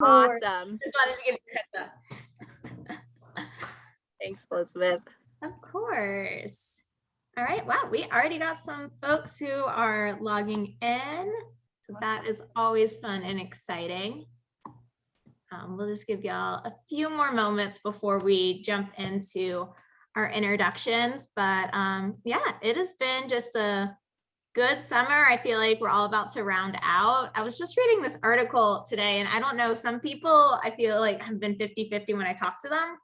course. Awesome. Just wanted to give you a heads up. Thanks, Elizabeth. Of course. All right. Wow. We already got some folks who are logging in. So that is always fun and exciting. We'll just give y'all a few more moments before we jump into our introductions. But yeah, it has been just a good summer. I feel like we're all about to round out. I was just reading this article today, and I don't know, some people I feel like have been 50-50 when I talk to them,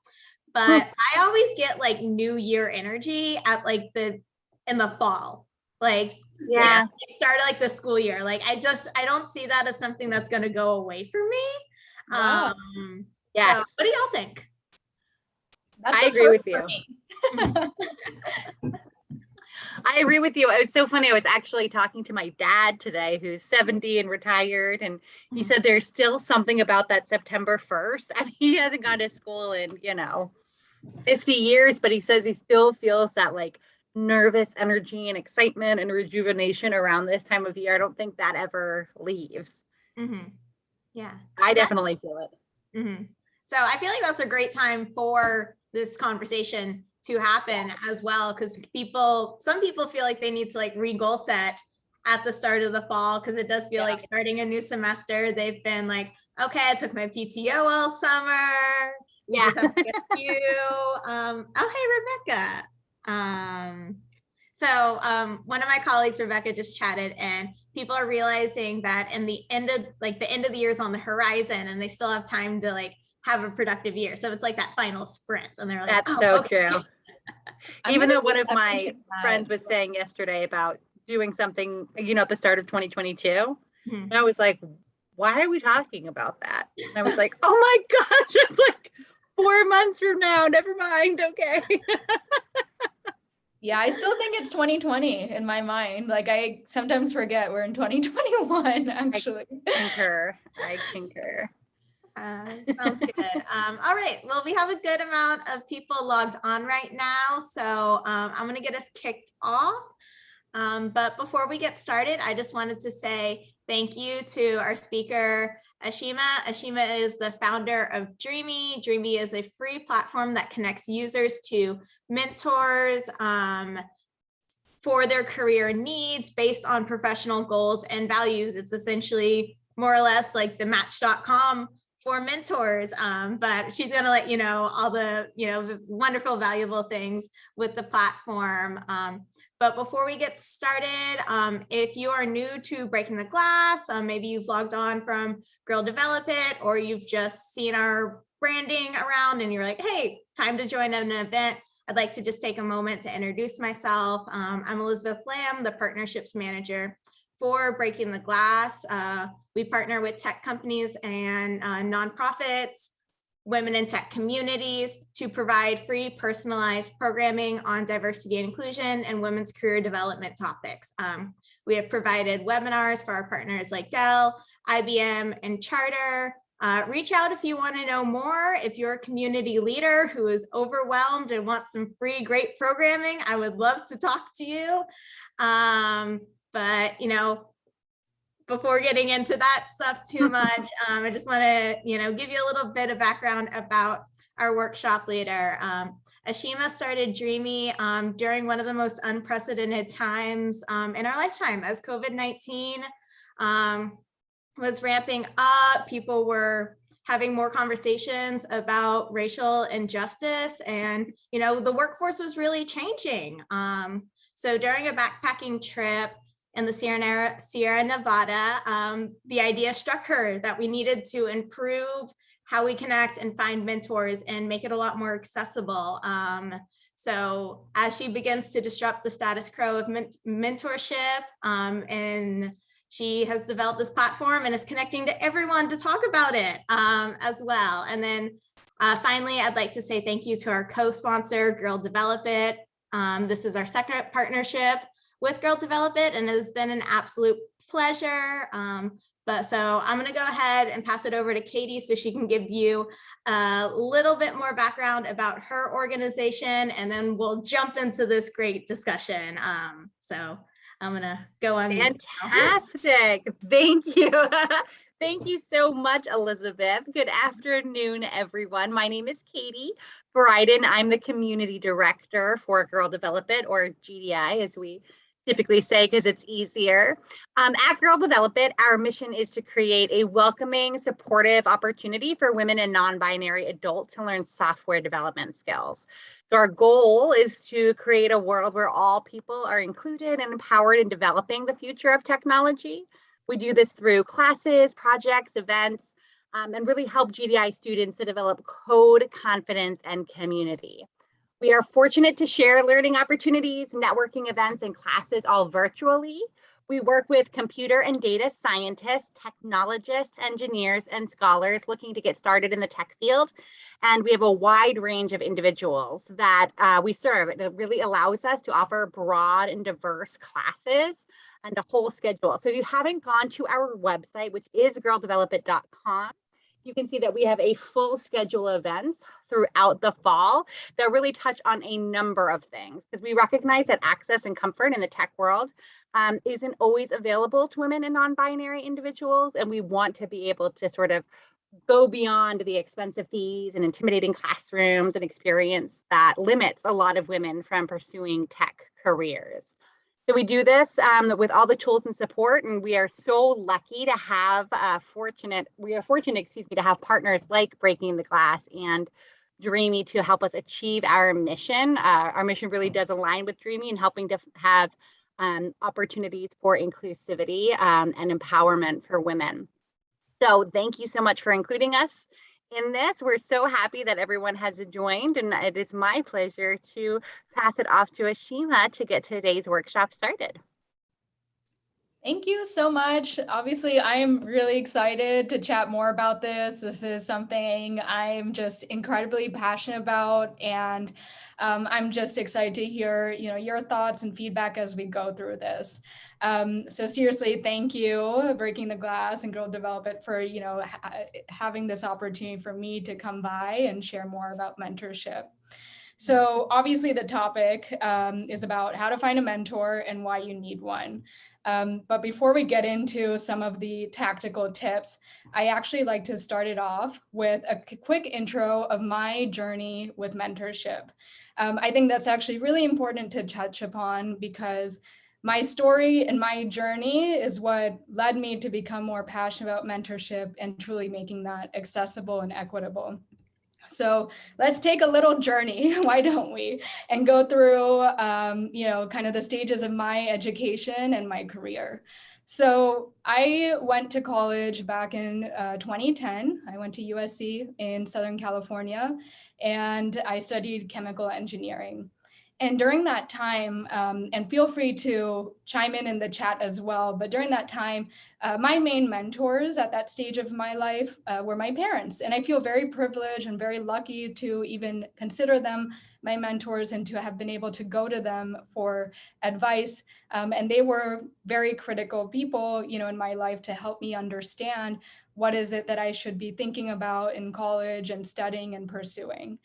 but I always get like New Year energy at like in the fall. Like, Yeah, it started like the school year. Like I don't see that as something that's going to go away for me. Wow. yes. So what do y'all think? That's I a agree with first for you. me. I agree with you. It's so funny. I was actually talking to my dad today, who's 70 and retired, and he said there's still something about that September 1st. I mean, he hasn't gone to school in, 50 years, but he says he still feels that like nervous energy and excitement and rejuvenation around this time of year. I don't think that ever leaves. Mm-hmm. Yeah. I definitely feel it. Mm-hmm. So I feel like that's a great time for this conversation to happen as well, because some people feel like they need to like re-goal set at the start of the fall, because it does feel like starting a new semester. They've been like, okay, I took my PTO all summer. We just have to get a few. Oh, hey, Rebecca. So one of my colleagues, Rebecca, just chatted, and people are realizing that in the end of the year is on the horizon, and they still have time to like have a productive year. So it's like that final sprint, and they're like, that's so true. Even though one of my friends was saying yesterday about doing something, at the start of 2022, and I was like, why are we talking about that? And I was like, oh my gosh, it's like 4 months from now. Never mind. Okay. Yeah, I still think it's 2020 in my mind. Like I sometimes forget we're in 2021, actually. Sounds I good. All right. Well, we have a good amount of people logged on right now. So I'm going to get us kicked off. But before we get started, I just wanted to say thank you to our speaker, Ashima. Ashima is the founder of Dreami. Dreami is a free platform that connects users to mentors for their career needs based on professional goals and values. It's essentially more or less like the Match.com for mentors, but she's going to let you know all the wonderful, valuable things with the platform. But before we get started, if you are new to Breaking the Glass, maybe you've logged on from Girl Develop It, or you've just seen our branding around and you're like, hey, time to join an event, I'd like to just take a moment to introduce myself. I'm Elizabeth Lamb, the Partnerships Manager for Breaking the Glass. We partner with tech companies and nonprofits, women in tech communities to provide free personalized programming on diversity and inclusion and women's career development topics. We have provided webinars for our partners like Dell, IBM, and Charter. Reach out if you want to know more. If you're a community leader who is overwhelmed and wants some free, great programming, I would love to talk to you. But, before getting into that stuff too much, I just want to, give you a little bit of background about our workshop leader. Ashima started Dreami during one of the most unprecedented times in our lifetime, as COVID-19 was ramping up. People were having more conversations about racial injustice, and the workforce was really changing. So during a backpacking trip in the Sierra Nevada, the idea struck her that we needed to improve how we connect and find mentors and make it a lot more accessible. So as she begins to disrupt the status quo of mentorship, and she has developed this platform and is connecting to everyone to talk about it as well. And then finally, I'd like to say thank you to our co-sponsor, Girl Develop It. This is our second partnership with Girl Develop It, and it has been an absolute pleasure. So I'm going to go ahead and pass it over to Katie so she can give you a little bit more background about her organization, and then we'll jump into this great discussion. So I'm going to go on. Fantastic. Thank you. Thank you so much, Elizabeth. Good afternoon, everyone. My name is Katie Bryden. I'm the Community Director for Girl Development, or GDI, as we typically say, because it's easier. At Girl Development, our mission is to create a welcoming, supportive opportunity for women and non-binary adults to learn software development skills. So our goal is to create a world where all people are included and empowered in developing the future of technology. We do this through classes, projects, events, and really help GDI students to develop code, confidence, and community. We are fortunate to share learning opportunities, networking events, and classes all virtually. We work with computer and data scientists, technologists, engineers, and scholars looking to get started in the tech field. And we have a wide range of individuals that we serve. It really allows us to offer broad and diverse classes and a whole schedule. So if you haven't gone to our website, which is girldevelopment.com, you can see that we have a full schedule of events throughout the fall that really touch on a number of things, because we recognize that access and comfort in the tech world isn't always available to women and non-binary individuals. And we want to be able to sort of go beyond the expensive fees and intimidating classrooms and experience that limits a lot of women from pursuing tech careers. So we do this with all the tools and support, and we are so lucky to have fortunate to have partners like Breaking the Glass and Dreami to help us achieve our mission. Our mission really does align with Dreami in helping to have opportunities for inclusivity and empowerment for women. So thank you so much for including us in this. We're so happy that everyone has joined, and it is my pleasure to pass it off to Ashima to get today's workshop started. Thank you so much. Obviously, I'm really excited to chat more about this. This is something I'm just incredibly passionate about, and I'm just excited to hear, your thoughts and feedback as we go through this. So seriously, thank you, Breaking the Glass and Girl Development, for having this opportunity for me to come by and share more about mentorship. So obviously, the topic is about how to find a mentor and why you need one. But before we get into some of the tactical tips, I actually like to start it off with a quick intro of my journey with mentorship. I think that's actually really important to touch upon, because my story and my journey is what led me to become more passionate about mentorship and truly making that accessible and equitable. So let's take a little journey, why don't we, and go through, kind of the stages of my education and my career. So I went to college back in 2010. I went to USC in Southern California, and I studied chemical engineering. And during that time, and feel free to chime in the chat as well, but during that time, my main mentors at that stage of my life were my parents. And I feel very privileged and very lucky to even consider them my mentors and to have been able to go to them for advice. And they were very critical people, in my life to help me understand what is it that I should be thinking about in college and studying and pursuing.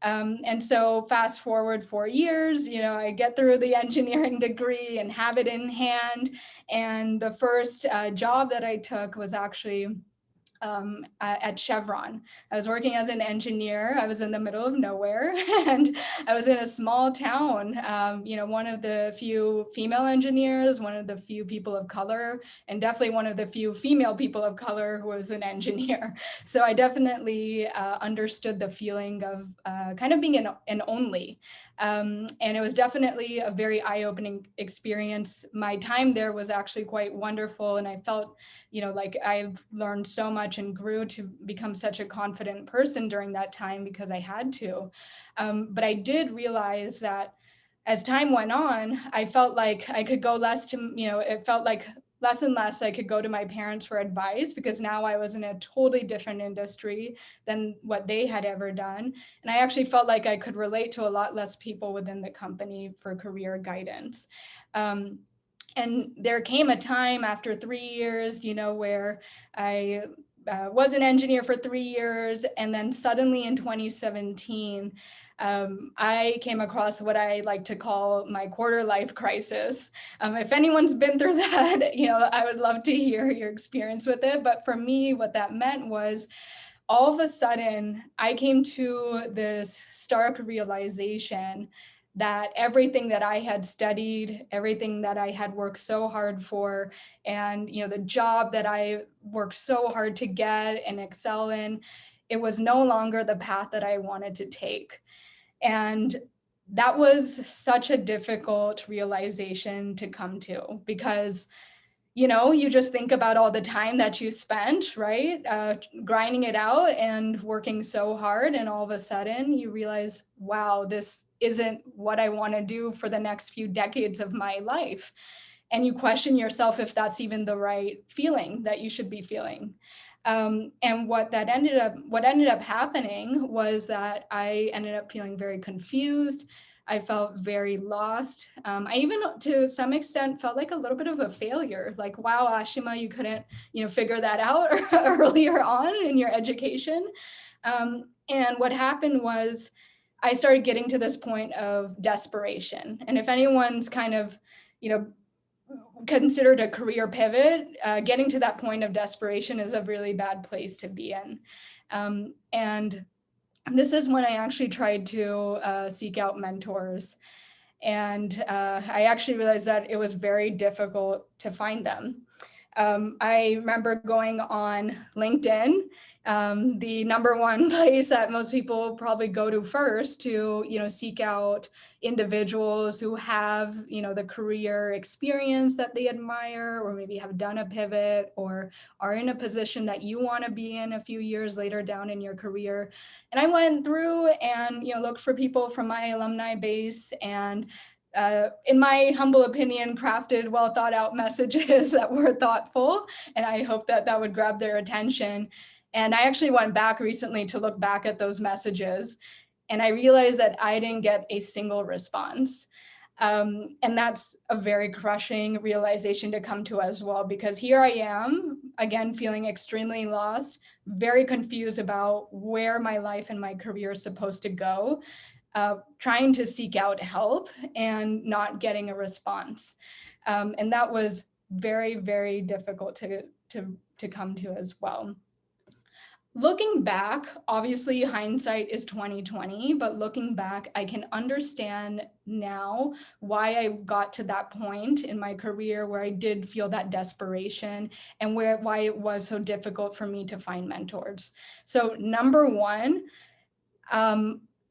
And so fast forward 4 years, I get through the engineering degree and have it in hand. And the first job that I took was actually at Chevron. I was working as an engineer. I was in the middle of nowhere, and I was in a small town, one of the few female engineers, one of the few people of color, and definitely one of the few female people of color who was an engineer. So I definitely understood the feeling of kind of being an only. And it was definitely a very eye-opening experience. My time there was actually quite wonderful, and I felt like I've learned so much and grew to become such a confident person during that time because I had to. But I did realize that as time went on, I felt like I could go it felt like less and less I could go to my parents for advice, because now I was in a totally different industry than what they had ever done. And I actually felt like I could relate to a lot less people within the company for career guidance. And there came a time after 3 years, where I was an engineer for 3 years. And then suddenly in 2017, I came across what I like to call my quarter life crisis. If anyone's been through that, I would love to hear your experience with it. But for me, what that meant was all of a sudden, I came to this stark realization that everything that I had studied, everything that I had worked so hard for, and the job that I worked so hard to get and excel in, it was no longer the path that I wanted to take. And that was such a difficult realization to come to, because you just think about all the time that you spent, right? Grinding it out and working so hard. And all of a sudden you realize, wow, this isn't what I want to do for the next few decades of my life. And you question yourself if that's even the right feeling that you should be feeling. And what ended up happening was that I ended up feeling very confused. I felt very lost. I even, to some extent, felt like a little bit of a failure. Like, wow, Ashima, you couldn't, figure that out earlier on in your education. And what happened was I started getting to this point of desperation. And if anyone's kind of, considered a career pivot, getting to that point of desperation is a really bad place to be in. And this is when I actually tried to seek out mentors. And I actually realized that it was very difficult to find them. I remember going on LinkedIn, the number one place that most people probably go to first to, seek out individuals who have, the career experience that they admire, or maybe have done a pivot, or are in a position that you want to be in a few years later down in your career. And I went through and, looked for people from my alumni base, and in my humble opinion, crafted well thought out messages that were thoughtful. And I hope that would grab their attention. And I actually went back recently to look back at those messages, and I realized that I didn't get a single response. And that's a very crushing realization to come to as well, because here I am, again, feeling extremely lost, very confused about where my life and my career is supposed to go. Trying to seek out help and not getting a response. And that was very, very difficult to come to as well. Looking back, obviously hindsight is 2020, but looking back, I can understand now why I got to that point in my career where I did feel that desperation, and why it was so difficult for me to find mentors. So number one,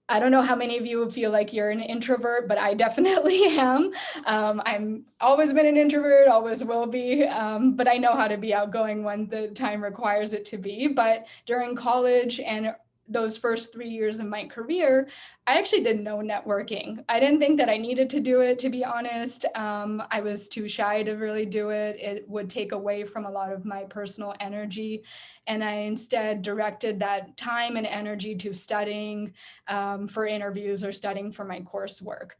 I don't know how many of you feel like you're an introvert, but I definitely am. I'm always been an introvert, always will be, but I know how to be outgoing when the time requires it to be. But during college and those first 3 years of my career, I actually did no networking. I didn't think that I needed to do it, to be honest. I was too shy to really do it. It would take away from a lot of my personal energy. And I instead directed that time and energy to studying for interviews or studying for my coursework.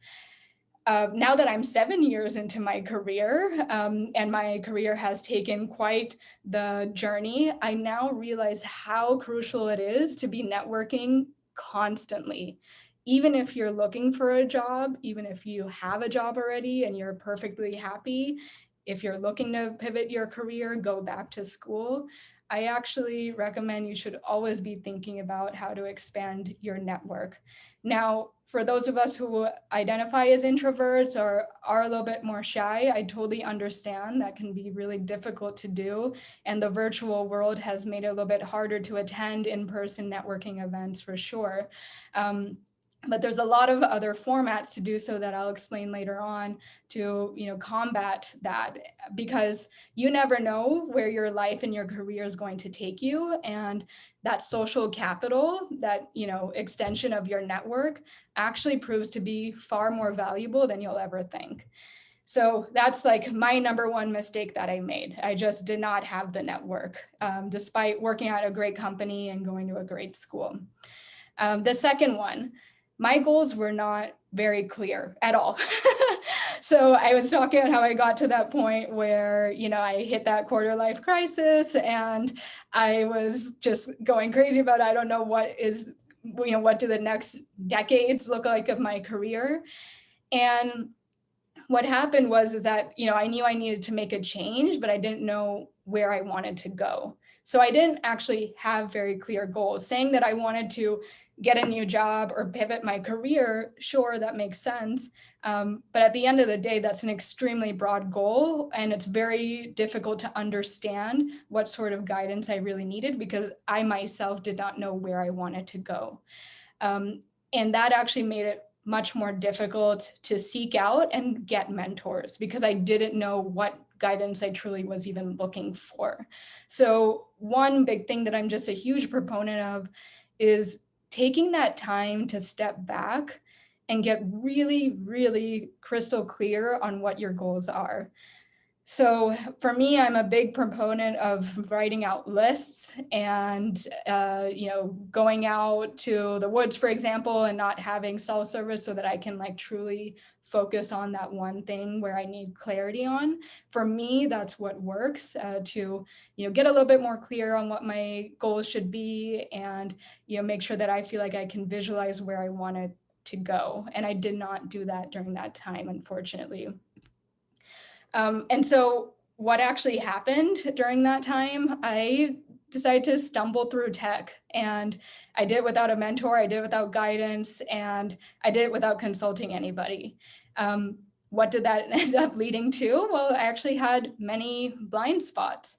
Now that I'm 7 years into my career, and my career has taken quite the journey, I now realize how crucial it is to be networking constantly. Even if you're looking for a job, even if you have a job already and you're perfectly happy, if you're looking to pivot your career, go back to school, I actually recommend you should always be thinking about how to expand your network. Now, for those of us who identify as introverts or are a little bit more shy, I totally understand that can be really difficult to do. And the virtual world has made it a little bit harder to attend in-person networking events for sure. But there's a lot of other formats to do so that I'll explain later on to, combat that, because you never know where your life and your career is going to take you. And that social capital, that, extension of your network actually proves to be far more valuable than you'll ever think. So that's like my number one mistake that I made. I just did not have the network, despite working at a great company and going to a great school. The second one, my goals were not very clear at all. So I was talking about how I got to that point where, I hit that quarter life crisis and I was just going crazy about, I don't know what do the next decades look like of my career. And what happened is that, I knew I needed to make a change, but I didn't know where I wanted to go. So I didn't actually have very clear goals. Saying that I wanted to get a new job or pivot my career, sure, that makes sense. But at the end of the day, that's an extremely broad goal. And it's very difficult to understand what sort of guidance I really needed because I myself did not know where I wanted to go. And that actually made it much more difficult to seek out and get mentors because I didn't know what guidance I truly was even looking for. So one big thing that I'm just a huge proponent of is taking that time to step back and get really, really crystal clear on what your goals are. So for me, I'm a big proponent of writing out lists and, going out to the woods, for example, and not having cell service so that I can truly focus on that one thing where I need clarity on. For me, that's what works to, get a little bit more clear on what my goals should be and, make sure that I feel like I can visualize where I wanted to go. And I did not do that during that time, unfortunately. And so what actually happened during that time, I decided to stumble through tech, and I did it without a mentor, I did it without guidance, and I did it without consulting anybody. What did that end up leading to? Well, I actually had many blind spots.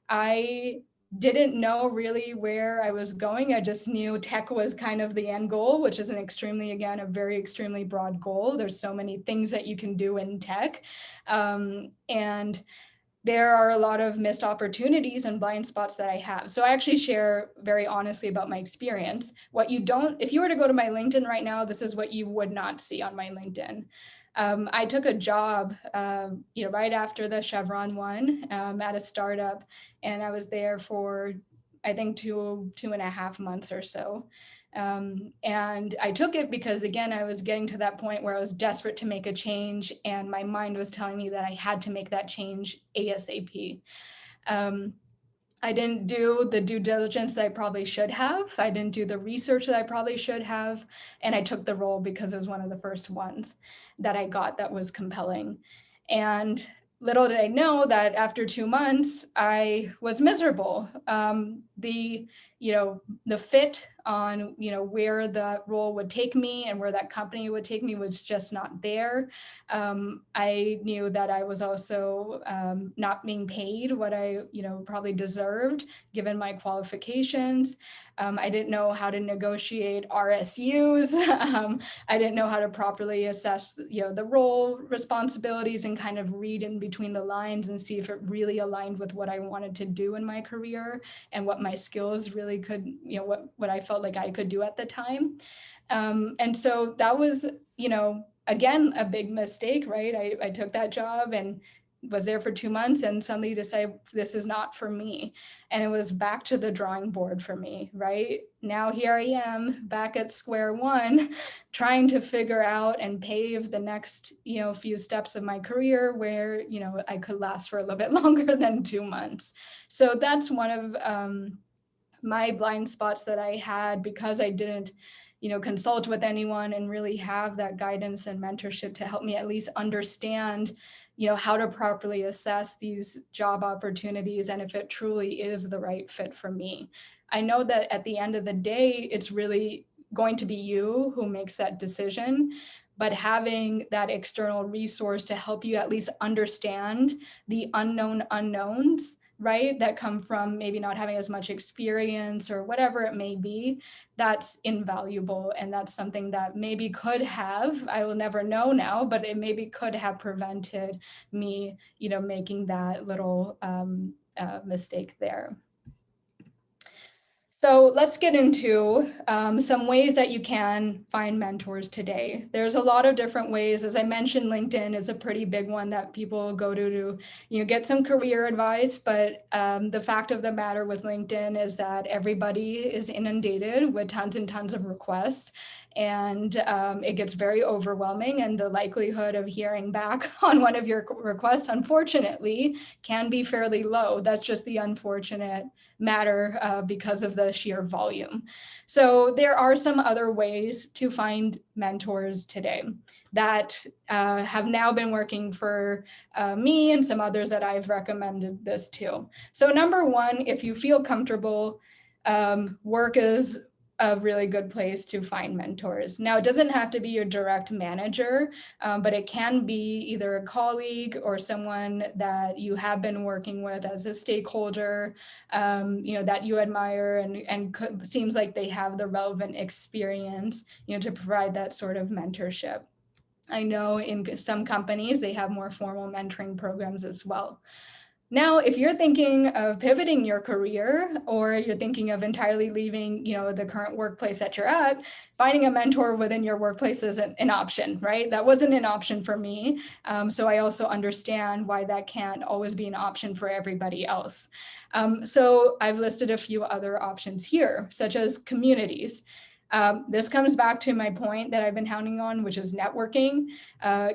I didn't know really where I was going. I just knew tech was kind of the end goal, which is a very extremely broad goal. There's so many things that you can do in tech. And there are a lot of missed opportunities and blind spots that I have. So I actually share very honestly about my experience. If you were to go to my LinkedIn right now, this is what you would not see on my LinkedIn. I took a job, right after the Chevron one at a startup, and I was there for, I think, 2.5 months or so. And I took it because, again, I was getting to that point where I was desperate to make a change, and my mind was telling me that I had to make that change ASAP. I didn't do the due diligence that I probably should have. I didn't do the research that I probably should have. And I took the role because it was one of the first ones that I got that was compelling. And little did I know that after 2 months, I was miserable. The fit on, where the role would take me and where that company would take me was just not there. I knew that I was also not being paid what I, probably deserved given my qualifications. I didn't know how to negotiate RSUs. I didn't know how to properly assess, the role responsibilities and kind of read in between the lines and see if it really aligned with what I wanted to do in my career and what my skills really could, what I felt like I could do at the time. And so that was, again, a big mistake, right? I took that job and was there for 2 months and suddenly decided this is not for me. And it was back to the drawing board for me, right? Now here I am back at square one, trying to figure out and pave the next, few steps of my career where, I could last for a little bit longer than 2 months. So that's one of my blind spots that I had because I didn't, consult with anyone and really have that guidance and mentorship to help me at least understand, how to properly assess these job opportunities and if it truly is the right fit for me. I know that at the end of the day, it's really going to be you who makes that decision, but having that external resource to help you at least understand the unknown unknowns, right, that come from maybe not having as much experience or whatever it may be, that's invaluable. And that's something that maybe could have, I will never know now, but it maybe could have prevented me, making that little mistake there. So let's get into some ways that you can find mentors today. There's a lot of different ways. As I mentioned, LinkedIn is a pretty big one that people go to get some career advice. But the fact of the matter with LinkedIn is that everybody is inundated with tons and tons of requests. And it gets very overwhelming. And the likelihood of hearing back on one of your requests, unfortunately, can be fairly low. That's just the unfortunate matter because of the sheer volume. So there are some other ways to find mentors today that have now been working for me and some others that I've recommended this to. So number one, if you feel comfortable, work is a really good place to find mentors. Now, it doesn't have to be your direct manager, but it can be either a colleague or someone that you have been working with as a stakeholder, that you admire and seems like they have the relevant experience, to provide that sort of mentorship. I know in some companies, they have more formal mentoring programs as well. Now, if you're thinking of pivoting your career or you're thinking of entirely leaving, the current workplace that you're at, finding a mentor within your workplace isn't an option, right? That wasn't an option for me. So I also understand why that can't always be an option for everybody else. So I've listed a few other options here, such as communities. This comes back to my point that I've been hounding on, which is networking.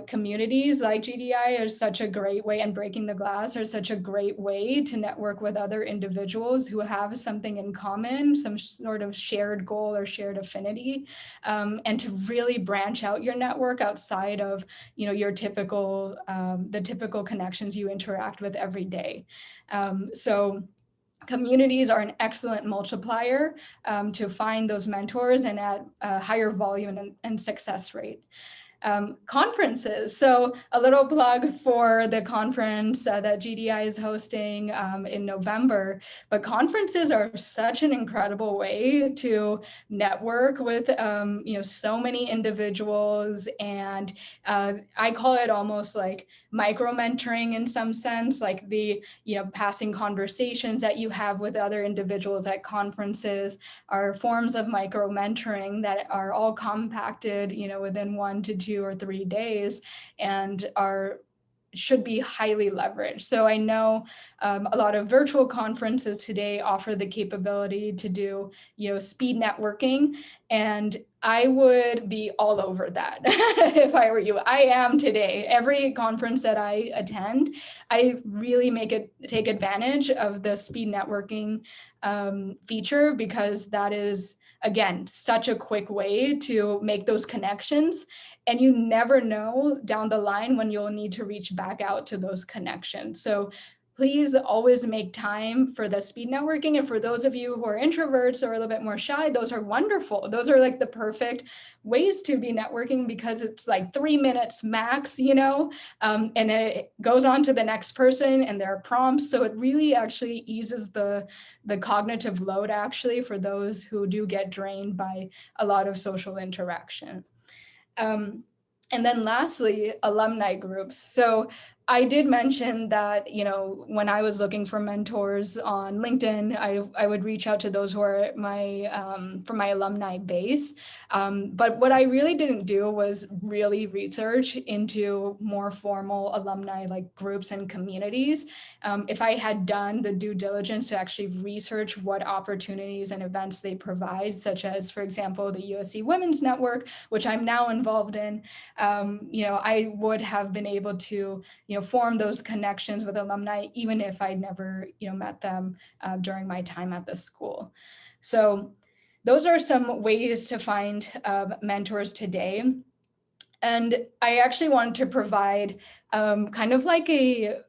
Communities like GDI are such a great way, and Breaking the Glass are such a great way to network with other individuals who have something in common, some sort of shared goal or shared affinity, and to really branch out your network outside of your typical, the typical connections you interact with every day. So communities are an excellent multiplier to find those mentors and at a higher volume and success rate. Conferences. So a little plug for the conference that GDI is hosting in November. But conferences are such an incredible way to network with so many individuals, and I call it almost like micro mentoring in some sense, like the passing conversations that you have with other individuals at conferences are forms of micro mentoring that are all compacted within 1 to 2 or 3 days and should be highly leveraged. So I know a lot of virtual conferences today offer the capability to do, speed networking, and I would be all over that if I were you. I am today. Every conference that I attend, I really take advantage of the speed networking feature, because that is, again, such a quick way to make those connections. And you never know down the line when you'll need to reach back out to those connections. So please always make time for the speed networking. And for those of you who are introverts or a little bit more shy, those are wonderful. Those are like the perfect ways to be networking, because it's like 3 minutes max, and then it goes on to the next person and there are prompts. So it really actually eases the cognitive load actually for those who do get drained by a lot of social interaction. And then lastly, alumni groups. So I did mention that, when I was looking for mentors on LinkedIn, I would reach out to those who are from my alumni base. But what I really didn't do was really research into more formal alumni like groups and communities. If I had done the due diligence to actually research what opportunities and events they provide, such as, for example, the USC Women's Network, which I'm now involved in, I would have been able to, form those connections with alumni, even if I'd never, met them during my time at the school. So those are some ways to find mentors today. And I actually wanted to provide kind of like a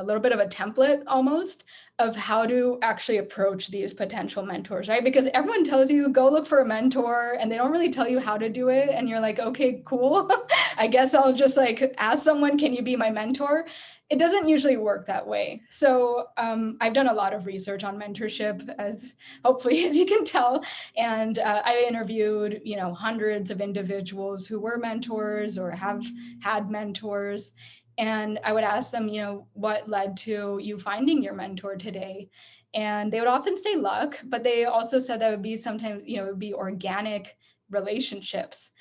little bit of a template almost of how to actually approach these potential mentors, right? Because everyone tells you go look for a mentor and they don't really tell you how to do it. And you're like, okay, cool. I guess I'll just like ask someone, can you be my mentor? It doesn't usually work that way. So I've done a lot of research on mentorship, as hopefully as you can tell. And I interviewed, hundreds of individuals who were mentors or have had mentors. And I would ask them, what led to you finding your mentor today? And they would often say luck, but they also said that it would be sometimes, it would be organic relationships.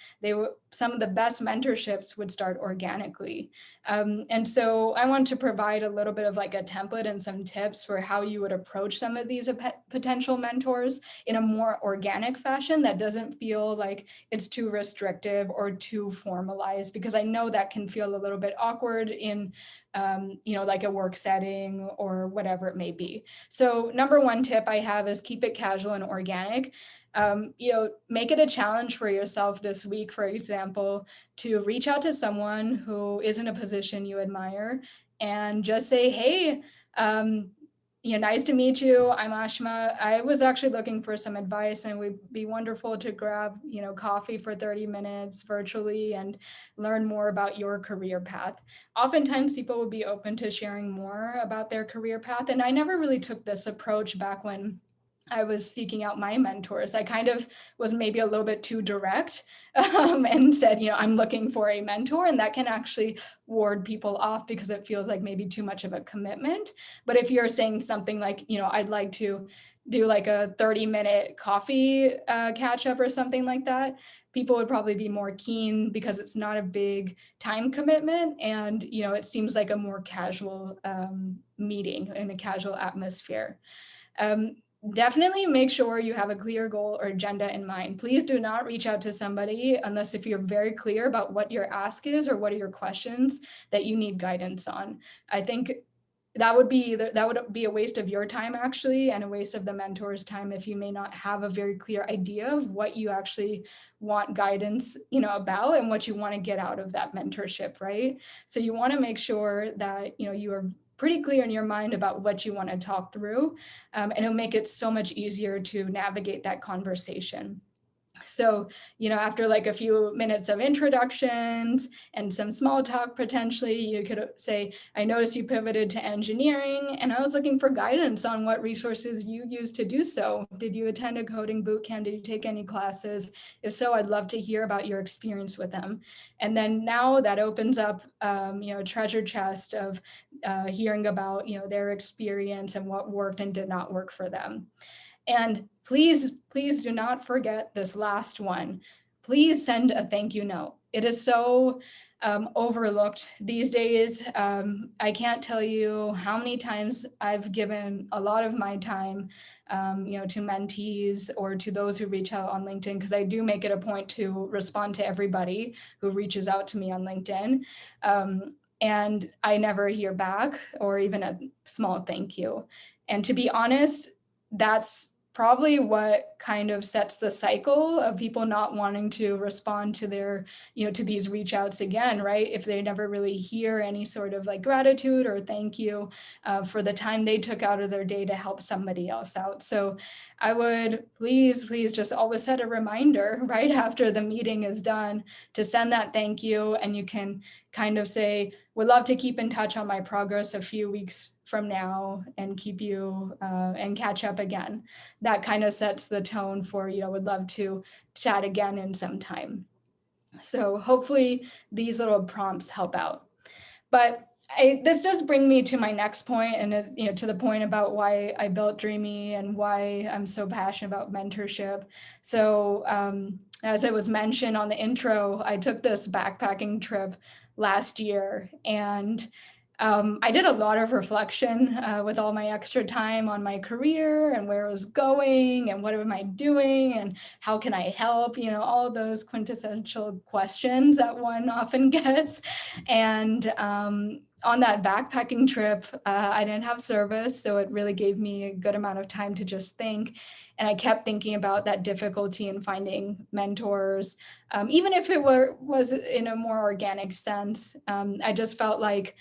Some of the best mentorships would start organically. And so I want to provide a little bit of like a template and some tips for how you would approach some of these potential mentors in a more organic fashion that doesn't feel like it's too restrictive or too formalized, because I know that can feel a little bit awkward in like a work setting or whatever it may be. So number one tip I have is keep it casual and organic. Make it a challenge for yourself this week, for example, to reach out to someone who is in a position you admire and just say, hey, nice to meet you. I'm Ashima. I was actually looking for some advice, and it would be wonderful to grab, coffee for 30 minutes virtually and learn more about your career path. Oftentimes people would be open to sharing more about their career path. And I never really took this approach back when I was seeking out my mentors. I kind of was maybe a little bit too direct and said, I'm looking for a mentor, and that can actually ward people off because it feels like maybe too much of a commitment. But if you're saying something like, I'd like to do like a 30-minute coffee catch up or something like that, people would probably be more keen because it's not a big time commitment, and it seems like a more casual meeting in a casual atmosphere. Definitely make sure you have a clear goal or agenda in mind. Please do not reach out to somebody unless if you're very clear about what your ask is or what are your questions that you need guidance on. I think that would be a waste of your time, actually, and a waste of the mentor's time if you may not have a very clear idea of what you actually want guidance, about, and what you want to get out of that mentorship, right? So you want to make sure that, you are pretty clear in your mind about what you want to talk through, and it'll make it so much easier to navigate that conversation. So, after like a few minutes of introductions and some small talk, potentially, you could say, I noticed you pivoted to engineering and I was looking for guidance on what resources you use to do so. Did you attend a coding bootcamp? Did you take any classes? If so, I'd love to hear about your experience with them. And then now that opens up, a treasure chest of hearing about, their experience and what worked and did not work for them. And please do not forget this last one. Please send a thank you note. It is so overlooked these days. I can't tell you how many times I've given a lot of my time, to mentees or to those who reach out on LinkedIn, because I do make it a point to respond to everybody who reaches out to me on LinkedIn. And I never hear back or even a small thank you. And to be honest, that's probably what kind of sets the cycle of people not wanting to respond to their, to these reach outs again, right? If they never really hear any sort of like gratitude or thank you for the time they took out of their day to help somebody else out. So I would please just always set a reminder right after the meeting is done to send that thank you. And you can kind of say, would love to keep in touch on my progress a few weeks from now and keep you and catch up again. That kind of sets the tone for, would love to chat again in some time. So hopefully these little prompts help out. But this does bring me to my next point, and to the point about why I built Dreami and why I'm so passionate about mentorship. So as it was mentioned on the intro, I took this backpacking trip last year, and I did a lot of reflection with all my extra time on my career and where I was going and what am I doing and how can I help, all those quintessential questions that one often gets. And on that backpacking trip, I didn't have service, so it really gave me a good amount of time to just think. And I kept thinking about that difficulty in finding mentors, even if it was in a more organic sense. I just felt like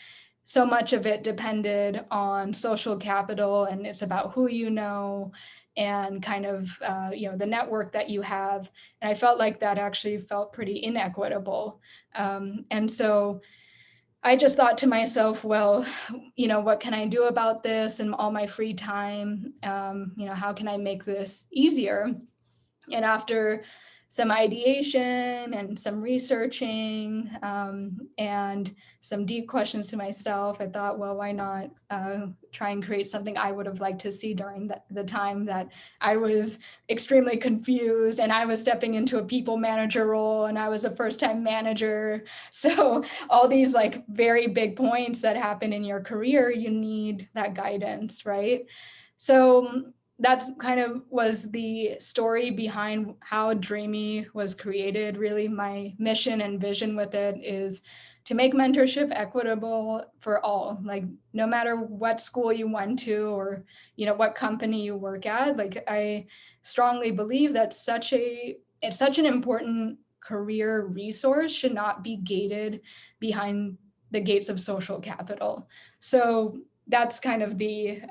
so much of it depended on social capital, and it's about who you know and kind of the network that you have. And I felt like that actually felt pretty inequitable. And so I just thought to myself, well, what can I do about this in all my free time? How can I make this easier? And after some ideation and some researching and some deep questions to myself, I thought, well, why not try and create something I would have liked to see during the time that I was extremely confused and I was stepping into a people manager role and I was a first-time manager. So all these like very big points that happen in your career, you need that guidance, right? So that's kind of was the story behind how Dreami was created. Really, my mission and vision with it is to make mentorship equitable for all, like no matter what school you went to or what company you work at. Like I strongly believe that it's such an important career resource should not be gated behind the gates of social capital. So that's kind of the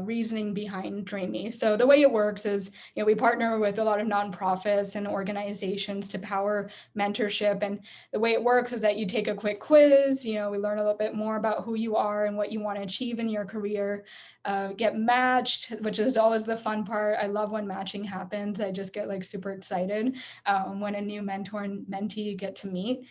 reasoning behind Dreami. So the way it works is we partner with a lot of nonprofits and organizations to power mentorship. And the way it works is that you take a quick quiz. We learn a little bit more about who you are and what you want to achieve in your career. Get matched, which is always the fun part. I love when matching happens. I just get like super excited when a new mentor and mentee get to meet.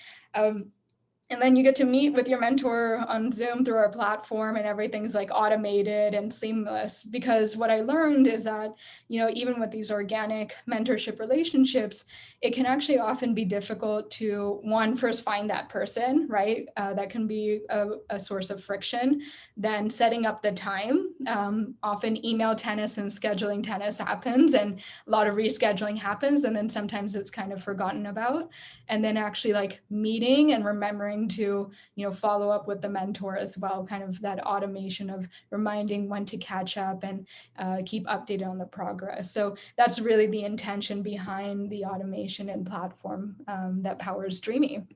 And then you get to meet with your mentor on Zoom through our platform, and everything's like automated and seamless. Because what I learned is that, even with these organic mentorship relationships, it can actually often be difficult to, one, first find that person, right? That can be a source of friction. Then setting up the time. Often email tennis and scheduling tennis happens, and a lot of rescheduling happens. And then sometimes it's kind of forgotten about. And then actually like meeting and remembering to follow up with the mentor as well, kind of that automation of reminding when to catch up and keep updated on the progress. So that's really the intention behind the automation and platform that powers Dreami.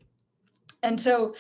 And so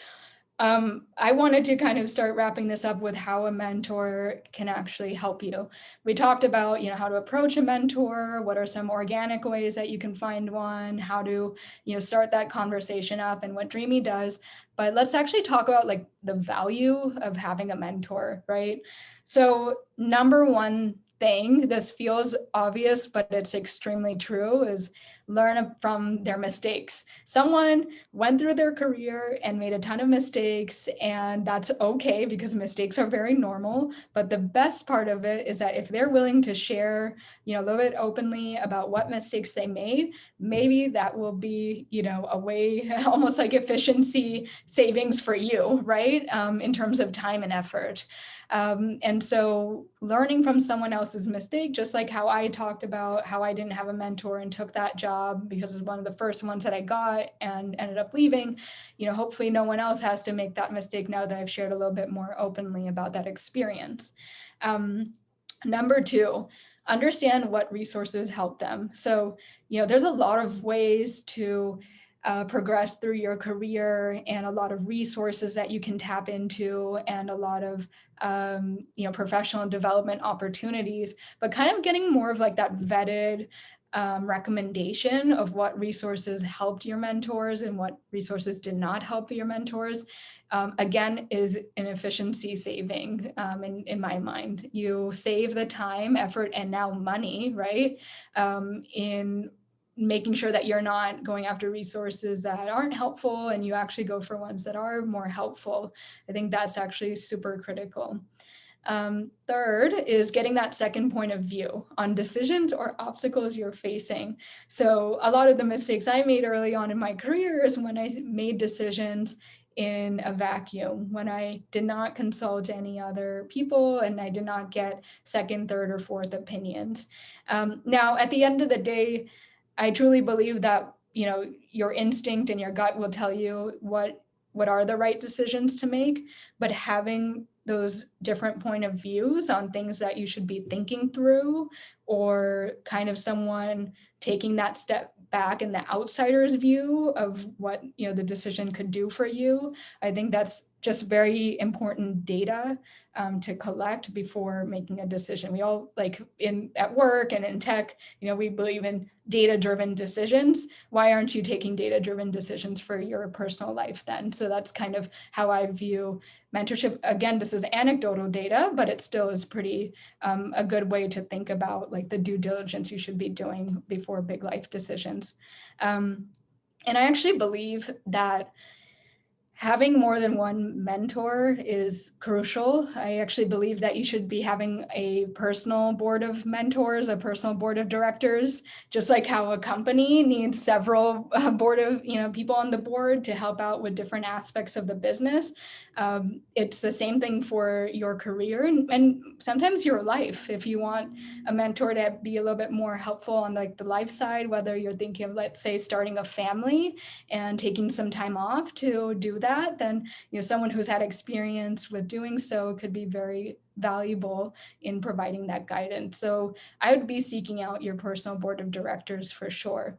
I wanted to kind of start wrapping this up with how a mentor can actually help you. We talked about, how to approach a mentor, what are some organic ways that you can find one, how to, start that conversation up and what Dreami does. But let's actually talk about like the value of having a mentor, right? So number one thing, this feels obvious, but it's extremely true, is learn from their mistakes. Someone went through their career and made a ton of mistakes, and that's okay because mistakes are very normal. But the best part of it is that if they're willing to share, a little bit openly about what mistakes they made, maybe that will be, a way almost like efficiency savings for you, right? In terms of time and effort. And so learning from someone else's mistake, just like how I talked about how I didn't have a mentor and took that job because it was one of the first ones that I got and ended up leaving, hopefully no one else has to make that mistake now that I've shared a little bit more openly about that experience. Number two, understand what resources help them. So, there's a lot of ways to progress through your career and a lot of resources that you can tap into and a lot of professional development opportunities, but kind of getting more of like that vetted recommendation of what resources helped your mentors and what resources did not help your mentors, again, is an efficiency saving in my mind. You save the time, effort, and now money, right? In making sure that you're not going after resources that aren't helpful and you actually go for ones that are more helpful. I think that's actually super critical. Third is getting that second point of view on decisions or obstacles you're facing. So a lot of the mistakes I made early on in my career is when I made decisions in a vacuum, when I did not consult any other people and I did not get second, third, or fourth opinions. Now, at the end of the day, I truly believe that, your instinct and your gut will tell you what are the right decisions to make, but having those different point of views on things that you should be thinking through, or kind of someone taking that step back in the outsider's view of what, the decision could do for you. I think that's just very important data to collect before making a decision. We all at work and in tech, we believe in data-driven decisions. Why aren't you taking data-driven decisions for your personal life then? So that's kind of how I view mentorship. Again, this is anecdotal data, but it still is pretty a good way to think about like the due diligence you should be doing before for big life decisions. And I actually believe that having more than one mentor is crucial. I actually believe that you should be having a personal board of mentors, a personal board of directors, just like how a company needs several board of people on the board to help out with different aspects of the business. It's the same thing for your career and sometimes your life. If you want a mentor to be a little bit more helpful on like the life side, whether you're thinking of, let's say, starting a family and taking some time off to do that, then someone who's had experience with doing so could be very valuable in providing that guidance. So I would be seeking out your personal board of directors for sure.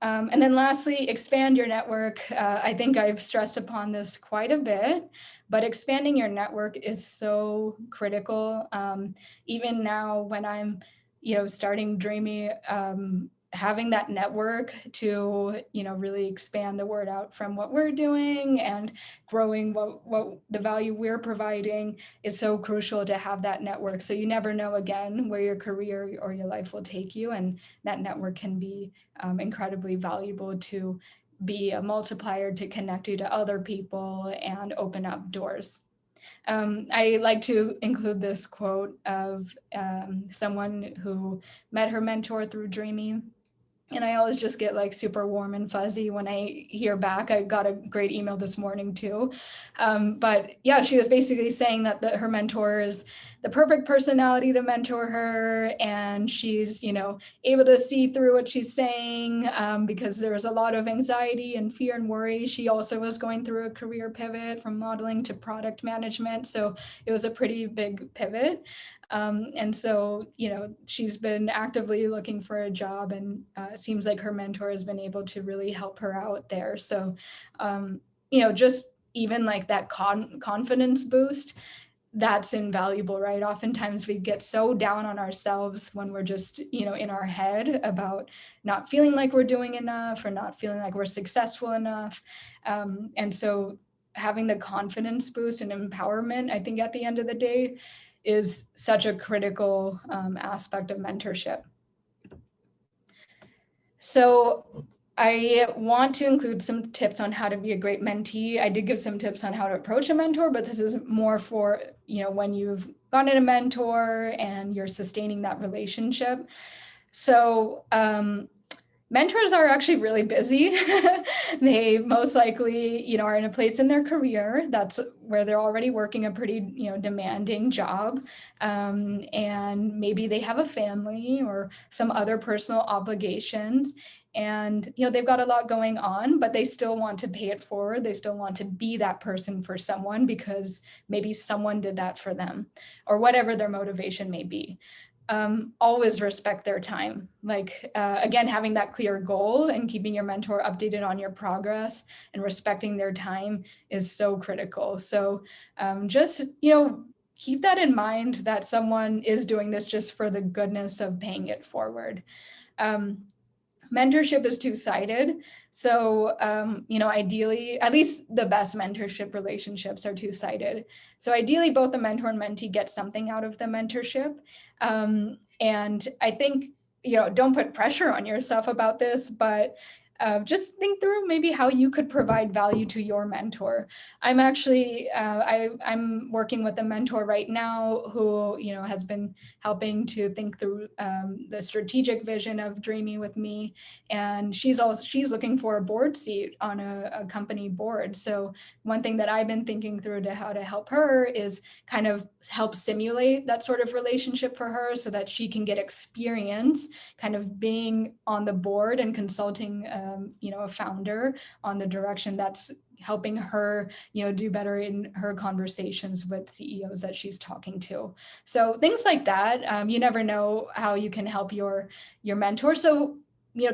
And then lastly, expand your network. I think I've stressed upon this quite a bit, but expanding your network is so critical. Even now when I'm, starting Dreami, having that network to, really expand the word out from what we're doing and growing what the value we're providing is so crucial to have that network. So you never know again where your career or your life will take you. And that network can be incredibly valuable to be a multiplier to connect you to other people and open up doors. I like to include this quote of someone who met her mentor through Dreami. And I always just get like super warm and fuzzy when I hear back. I got a great email this morning too. But yeah, she was basically saying that her mentor is the perfect personality to mentor her. And she's, able to see through what she's saying because there was a lot of anxiety and fear and worry. She also was going through a career pivot from modeling to product management. So it was a pretty big pivot. And so, she's been actively looking for a job and it seems like her mentor has been able to really help her out there. So, just even like that confidence boost, that's invaluable, right? Oftentimes we get so down on ourselves when we're just, in our head about not feeling like we're doing enough or not feeling like we're successful enough. And so having the confidence boost and empowerment, I think at the end of the day, is such a critical aspect of mentorship. So I want to include some tips on how to be a great mentee. I did give some tips on how to approach a mentor, but this is more for, when you've gotten a mentor and you're sustaining that relationship. So mentors are actually really busy. They most likely, are in a place in their career that's where they're already working a pretty, demanding job. And maybe they have a family or some other personal obligations. And, they've got a lot going on, but they still want to pay it forward. They still want to be that person for someone because maybe someone did that for them or whatever their motivation may be. Always respect their time. Like, again, having that clear goal and keeping your mentor updated on your progress and respecting their time is so critical. So just, keep that in mind that someone is doing this just for the goodness of paying it forward. Mentorship is two-sided. So, ideally, at least the best mentorship relationships are two-sided. So ideally, both the mentor and mentee get something out of the mentorship. And I think, don't put pressure on yourself about this, but just think through maybe how you could provide value to your mentor. I'm actually, I'm working with a mentor right now who, has been helping to think through the strategic vision of Dreami with me. And she's looking for a board seat on a company board. So one thing that I've been thinking through to how to help her is kind of help simulate that sort of relationship for her so that she can get experience kind of being on the board and consulting a founder on the direction that's helping her, do better in her conversations with CEOs that she's talking to. So things like that, you never know how you can help your mentor. So,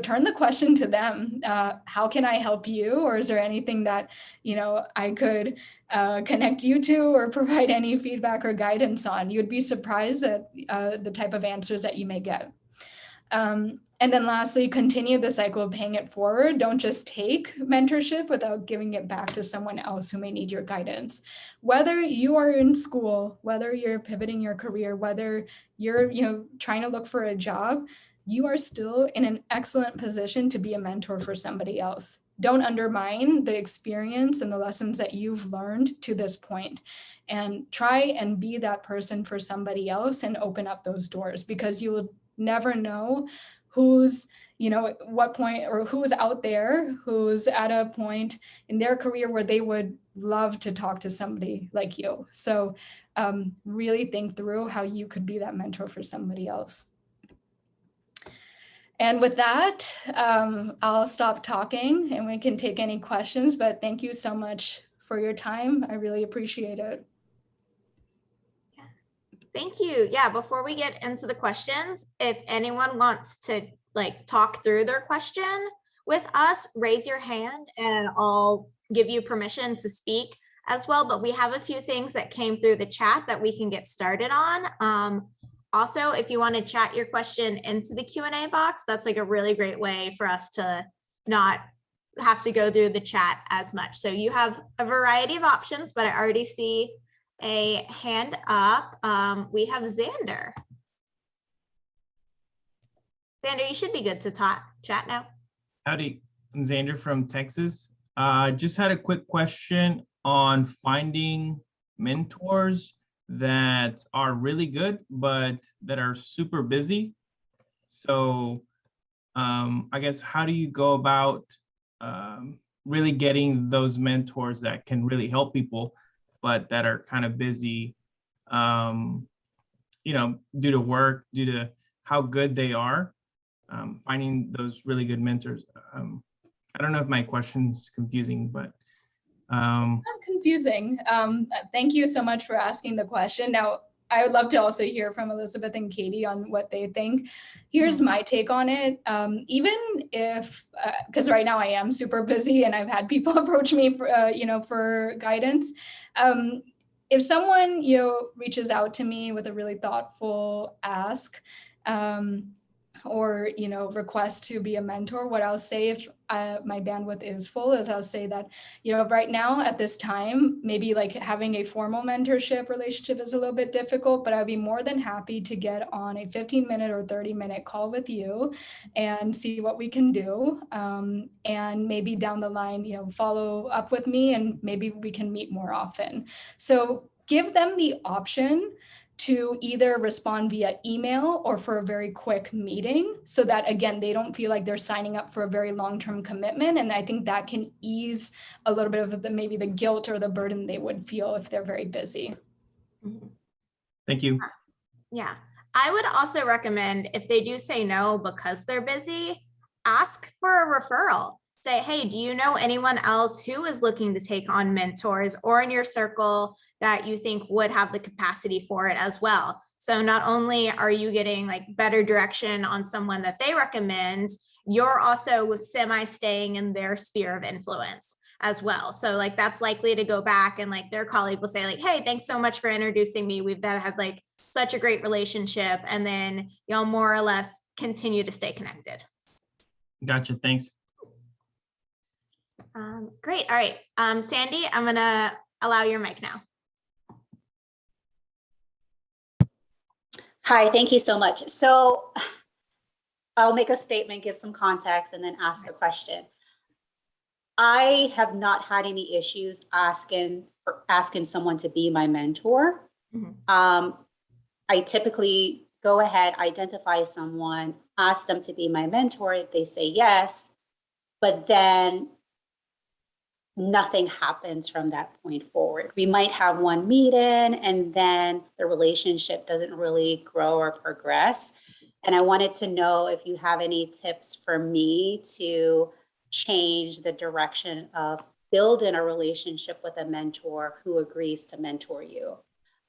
turn the question to them. How can I help you? Or is there anything that, I could connect you to or provide any feedback or guidance on? You'd be surprised at the type of answers that you may get. And then lastly, continue the cycle of paying it forward. Don't just take mentorship without giving it back to someone else who may need your guidance. Whether you are in school, whether you're pivoting your career, whether you're, trying to look for a job, you are still in an excellent position to be a mentor for somebody else. Don't undermine the experience and the lessons that you've learned to this point, and try and be that person for somebody else and open up those doors, because you will never know who's, what point, or who's out there who's at a point in their career where they would love to talk to somebody like you. So really think through how you could be that mentor for somebody else. And with that, I'll stop talking and we can take any questions, but thank you so much for your time. I really appreciate it. Thank you. Yeah, before we get into the questions, if anyone wants to talk through their question with us, raise your hand and I'll give you permission to speak as well. But we have a few things that came through the chat that we can get started on. Also, if you want to chat your question into the Q&A box, that's a really great way for us to not have to go through the chat as much. So you have a variety of options, but I already see a hand up. We have Xander. Xander, you should be good to chat now. Howdy, I'm Xander from Texas. Just had a quick question on finding mentors that are really good, but that are super busy. So I guess, how do you go about really getting those mentors that can really help people, but that are kind of busy, due to work, due to how good they are, finding those really good mentors. I don't know if my question's confusing, but. Not confusing. Thank you so much for asking the question. Now, I would love to also hear from Elizabeth and Katie on what they think. Here's my take on it. Even if, because right now I am super busy and I've had people approach me for, for guidance. If someone, reaches out to me with a really thoughtful ask, or, request to be a mentor, what I'll say if my bandwidth is full is I'll say that, right now at this time, maybe having a formal mentorship relationship is a little bit difficult, but I'd be more than happy to get on a 15-minute or 30-minute call with you and see what we can do. And maybe down the line, follow up with me and maybe we can meet more often. So give them the option to either respond via email or for a very quick meeting, so that, again, they don't feel like they're signing up for a very long-term commitment. And I think that can ease a little bit of maybe the guilt or the burden they would feel if they're very busy. Thank you. Yeah, I would also recommend, if they do say no because they're busy, ask for a referral. Say, hey, do you know anyone else who is looking to take on mentors, or in your circle that you think would have the capacity for it as well? So not only are you getting better direction on someone that they recommend, you're also semi-staying in their sphere of influence as well. So that's likely to go back and their colleague will say hey, thanks so much for introducing me. We've had such a great relationship. And then you'll more or less continue to stay connected. Gotcha, thanks. Great. All right. Sandy, I'm going to allow your mic now. Hi, thank you so much. So I'll make a statement, give some context, and then ask the question. I have not had any issues asking someone to be my mentor. I typically go ahead, identify someone, ask them to be my mentor. If they say yes, but then nothing happens from that point forward. We might have one meeting and then the relationship doesn't really grow or progress. And I wanted to know if you have any tips for me to change the direction of building a relationship with a mentor who agrees to mentor you.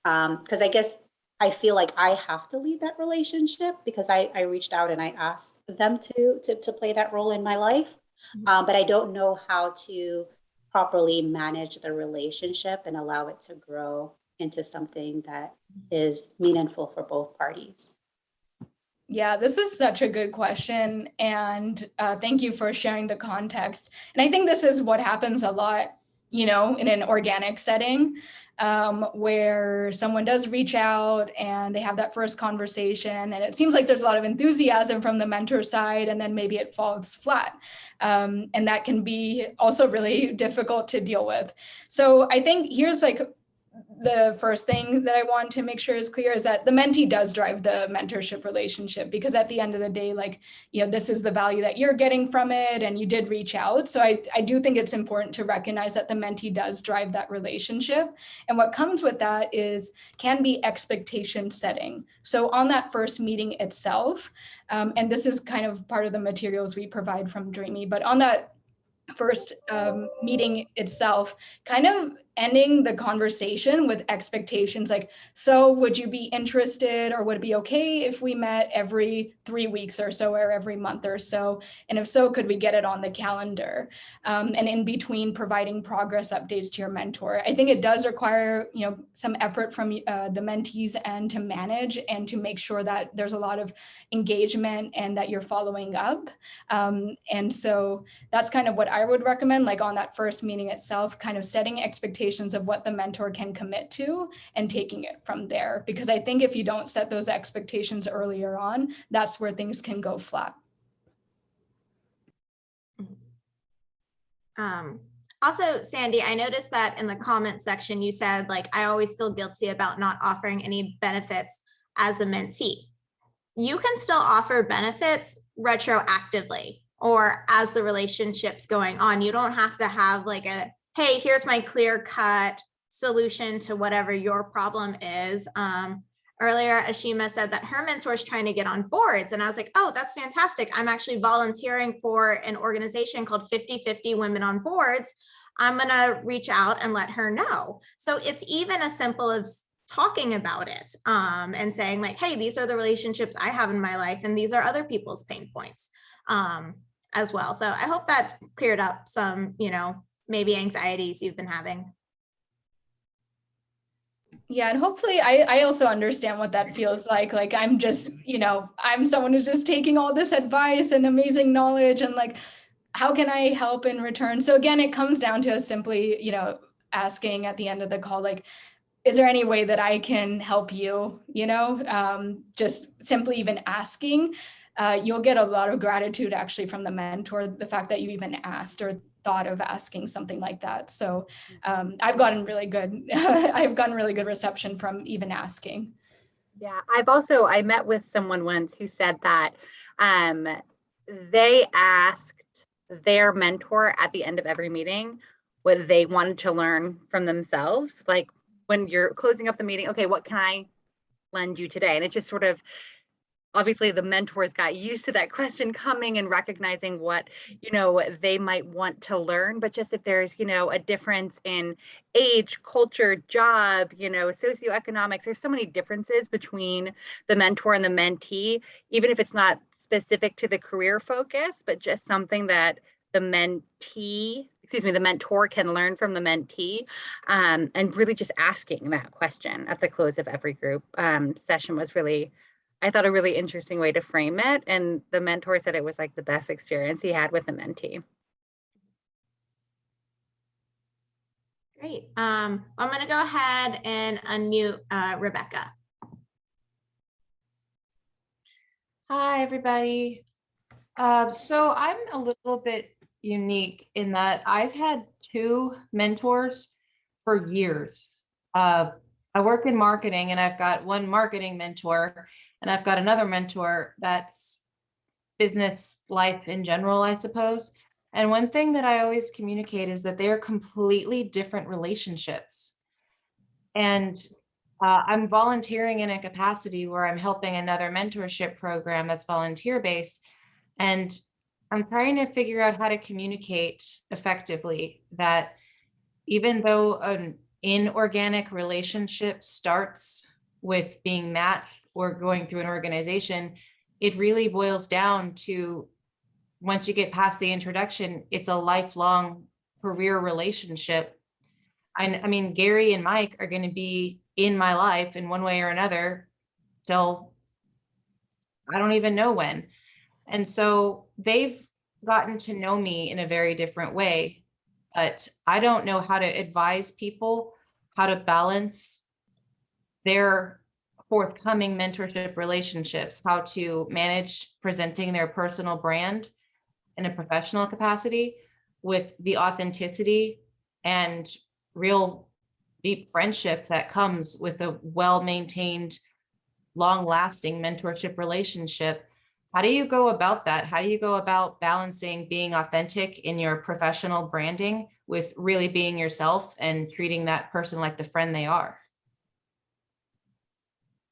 Because I guess I feel like I have to lead that relationship because I reached out and I asked them to play that role in my life. But I don't know how to properly manage the relationship and allow it to grow into something that is meaningful for both parties. Yeah, this is such a good question. And thank you for sharing the context. And I think this is what happens a lot in an organic setting, where someone does reach out and they have that first conversation, and it seems like there's a lot of enthusiasm from the mentor side, and then maybe it falls flat. And that can be also really difficult to deal with. So I think here's like the first thing that I want to make sure is clear is that the mentee does drive the mentorship relationship, because at the end of the day, like, this is the value that you're getting from it, and you did reach out. So I do think it's important to recognize that the mentee does drive that relationship. And what comes with that can be expectation setting. So on that first meeting itself, and this is kind of part of the materials we provide from Dreami, but on that first meeting itself, kind of ending the conversation with expectations like, so would you be interested, or would it be okay if we met every 3 weeks or so, or every month or so? And if so, could we get it on the calendar? And in between, providing progress updates to your mentor. I think it does require, some effort from the mentees and to manage and to make sure that there's a lot of engagement and that you're following up. And so that's kind of what I would recommend, like on that first meeting itself, kind of setting expectations of what the mentor can commit to and taking it from there. Because I think if you don't set those expectations earlier on, that's where things can go flat. Also, Sandy, I noticed that in the comment section, you said, like, I always feel guilty about not offering any benefits as a mentee. You can still offer benefits retroactively or as the relationship's going on. You don't have to have like hey, here's my clear-cut solution to whatever your problem is. Earlier, Ashima said that her mentor is trying to get on boards. And I was like, oh, that's fantastic. I'm actually volunteering for an organization called 50/50 Women on Boards. I'm going to reach out and let her know. So it's even as simple as talking about it and saying like, hey, these are the relationships I have in my life, and these are other people's pain points as well. So I hope that cleared up some, maybe anxieties you've been having. Yeah, and hopefully I also understand what that feels like. Like I'm just, I'm someone who's just taking all this advice and amazing knowledge, and like, how can I help in return? So again, it comes down to us simply, asking at the end of the call, like, is there any way that I can help you? Just simply even asking, you'll get a lot of gratitude actually from the mentor, the fact that you even asked or thought of asking something like that. So I've gotten really good. I've gotten really good reception from even asking. Yeah, I met with someone once who said that they asked their mentor at the end of every meeting what they wanted to learn from themselves. Like when you're closing up the meeting, okay, what can I lend you today? And it just sort of, obviously the mentors got used to that question coming and recognizing what, they might want to learn, but just if there's, a difference in age, culture, job, socioeconomics, there's so many differences between the mentor and the mentee, even if it's not specific to the career focus, but just something that the mentor can learn from the mentee, and really just asking that question at the close of every group session was really, I thought, a really interesting way to frame it. And the mentor said it was like the best experience he had with the mentee. Great. I'm going to go ahead and unmute Rebecca. Hi, everybody. So I'm a little bit unique in that I've had 2 mentors for years. I work in marketing, and I've got one marketing mentor, and I've got another mentor that's business life in general, I suppose. And one thing that I always communicate is that they are completely different relationships. And I'm volunteering in a capacity where I'm helping another mentorship program that's volunteer based. And I'm trying to figure out how to communicate effectively that even though an inorganic relationship starts with being matched or going through an organization, it really boils down to, once you get past the introduction, it's a lifelong career relationship. I mean, Gary and Mike are going to be in my life in one way or another till I don't even know when. And so they've gotten to know me in a very different way. but I don't know how to advise people how to balance their forthcoming mentorship relationships, how to manage presenting their personal brand in a professional capacity with the authenticity and real deep friendship that comes with a well-maintained, long-lasting mentorship relationship. How do you go about that? How do you go about balancing being authentic in your professional branding with really being yourself and treating that person like the friend they are?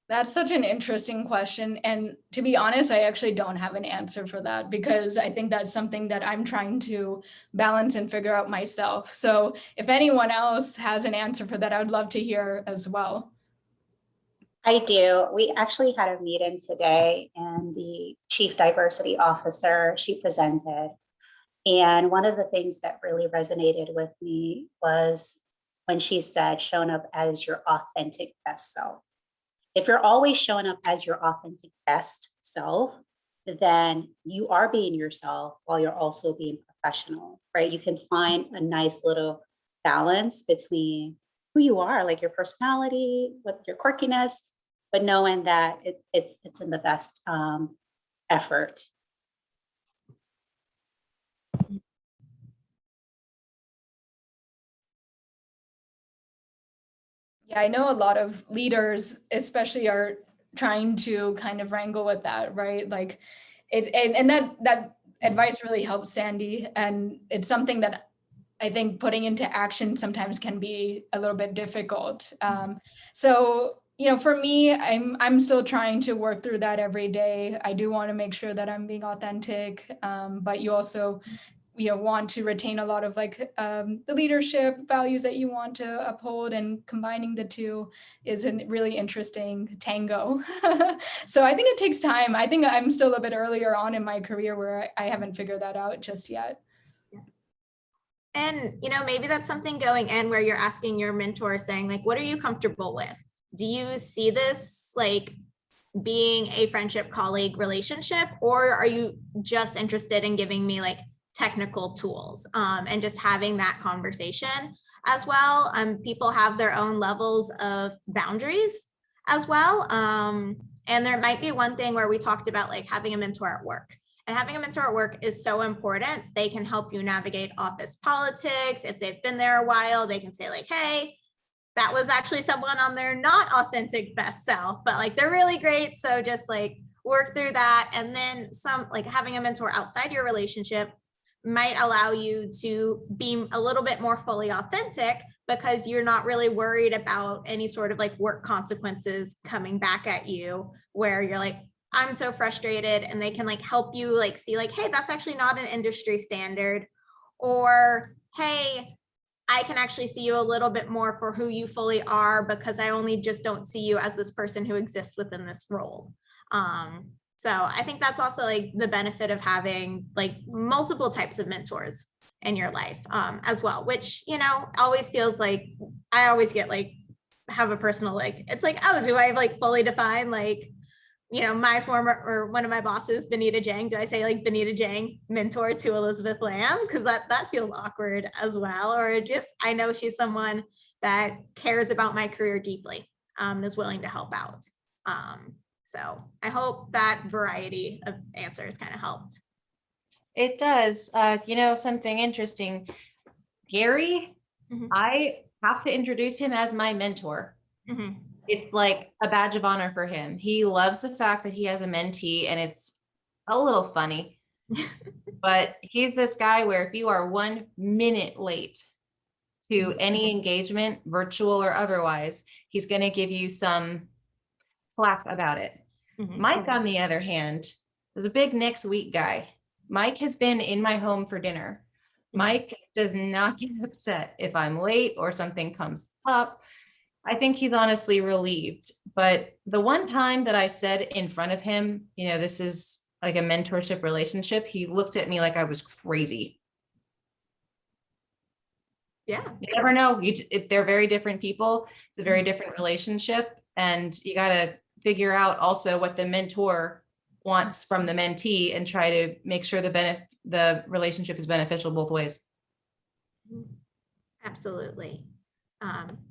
That's such an interesting question. And to be honest, I actually don't have an answer for that because I think that's something that I'm trying to balance and figure out myself. So if anyone else has an answer for that, I would love to hear as well. I do. We actually had a meeting today and the chief diversity officer, she presented. And one of the things that really resonated with me was when she said, showing up as your authentic best self. If you're always showing up as your authentic best self, then you are being yourself while you're also being professional, right? You can find a nice little balance between who you are, like your personality, with your quirkiness, but knowing that it's in the best effort. Yeah, I know a lot of leaders, especially, are trying to kind of wrangle with that, right? Like and that advice really helps Sandy. And it's something that I think putting into action sometimes can be a little bit difficult. So, for me, I'm still trying to work through that every day. I do want to make sure that I'm being authentic, but you also want to retain a lot of the leadership values that you want to uphold, and combining the two is a really interesting tango. So I think it takes time. I think I'm still a bit earlier on in my career where I haven't figured that out just yet. And, maybe that's something going in where you're asking your mentor saying, like, what are you comfortable with? Do you see this like being a friendship colleague relationship, or are you just interested in giving me like technical tools and just having that conversation as well? People have their own levels of boundaries as well. And there might be one thing where we talked about like having a mentor at work. And having a mentor at work is so important. They can help you navigate office politics. If they've been there a while, they can say like, hey, that was actually someone on their not authentic best self, but like they're really great. So just like work through that. And then some, like having a mentor outside your relationship might allow you to be a little bit more fully authentic because you're not really worried about any sort of like work consequences coming back at you where you're like, I'm so frustrated, and they can like help you like see like, hey, that's actually not an industry standard, or hey, I can actually see you a little bit more for who you fully are because I only just don't see you as this person who exists within this role. So I think that's also like the benefit of having like multiple types of mentors in your life as well, which, always feels like I always get like, have a personal, like, it's like, oh, do I like fully define like, my former or one of my bosses, Benita Jang, do I say like Benita Jang mentor to Elizabeth Lamb? Because that feels awkward as well. Or just, I know she's someone that cares about my career deeply and is willing to help out. So I hope that variety of answers kind of helped. It does. Something interesting. Gary, I have to introduce him as my mentor. It's like a badge of honor for him. He loves the fact that he has a mentee, and it's a little funny, but he's this guy where if you are 1 minute late to any engagement, virtual or otherwise, he's going to give you some flack about it. Mike, on the other hand, is a big next week guy. Mike has been in my home for dinner. Mike does not get upset if I'm late or something comes up. I think he's honestly relieved. But the one time that I said in front of him, this is like a mentorship relationship, he looked at me like I was crazy. Yeah. You never know. They're very different people. It's a very different relationship. And you got to figure out also what the mentor wants from the mentee and try to make sure the relationship is beneficial both ways. Absolutely.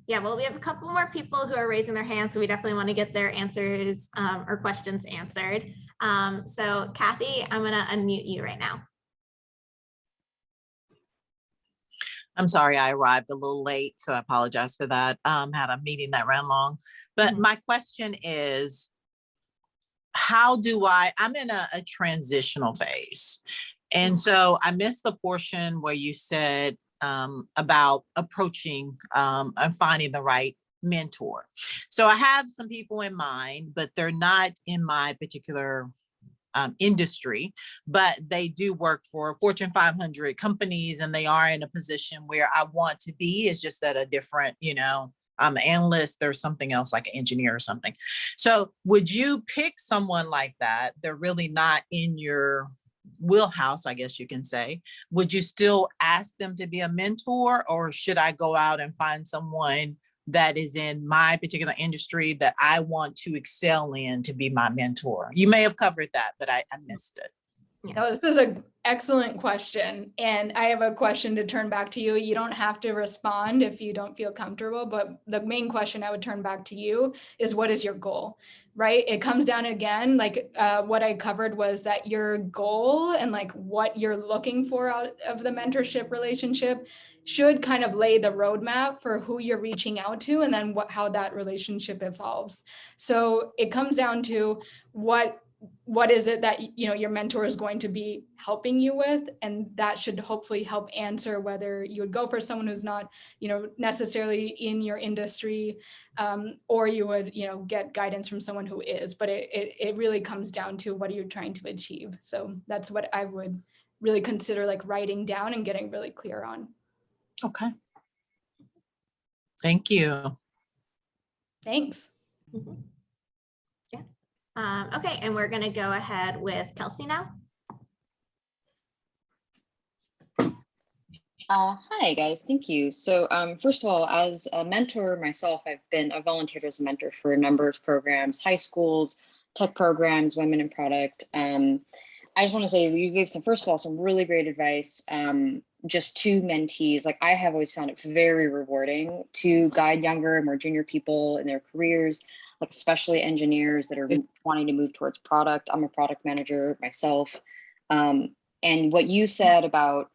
Yeah, well, we have a couple more people who are raising their hands, so we definitely want to get their answers or questions answered. So Kathy, I'm going to unmute you right now. I'm sorry, I arrived a little late, so I apologize for that. Had a meeting that ran long. But my question is, how do I'm in a transitional phase. And so I missed the portion where you said about approaching and finding the right mentor. So I have some people in mind, but they're not in my particular industry, but they do work for Fortune 500 companies, and they are in a position where I want to be. It's just at a different, I'm an analyst, there's something else like an engineer or something. So would you pick someone like that? They're really not in your wheelhouse, I guess you can say. Would you still ask them to be a mentor, or should I go out and find someone that is in my particular industry that I want to excel in to be my mentor? You may have covered that, but I missed it. No, this is an excellent question. And I have a question to turn back to you. You don't have to respond if you don't feel comfortable, but the main question I would turn back to you is, what is your goal, right? It comes down again, like what I covered was that your goal and like what you're looking for out of the mentorship relationship should kind of lay the roadmap for who you're reaching out to, and then how that relationship evolves. So it comes down to what is it that your mentor is going to be helping you with, and that should hopefully help answer whether you would go for someone who's not necessarily in your industry, or you would get guidance from someone who is. But it really comes down to what are you trying to achieve. So that's what I would really consider like writing down and getting really clear on. Okay, thank you. Thanks. Okay, and we're going to go ahead with Kelsey now. Hi guys, thank you. So first of all, as a mentor myself, I've volunteered as a mentor for a number of programs, high schools, tech programs, women in product. I just want to say you gave first of all, some really great advice just to mentees. Like, I have always found it very rewarding to guide younger, more junior people in their careers, like especially engineers that are wanting to move towards product. I'm a product manager myself. And what you said about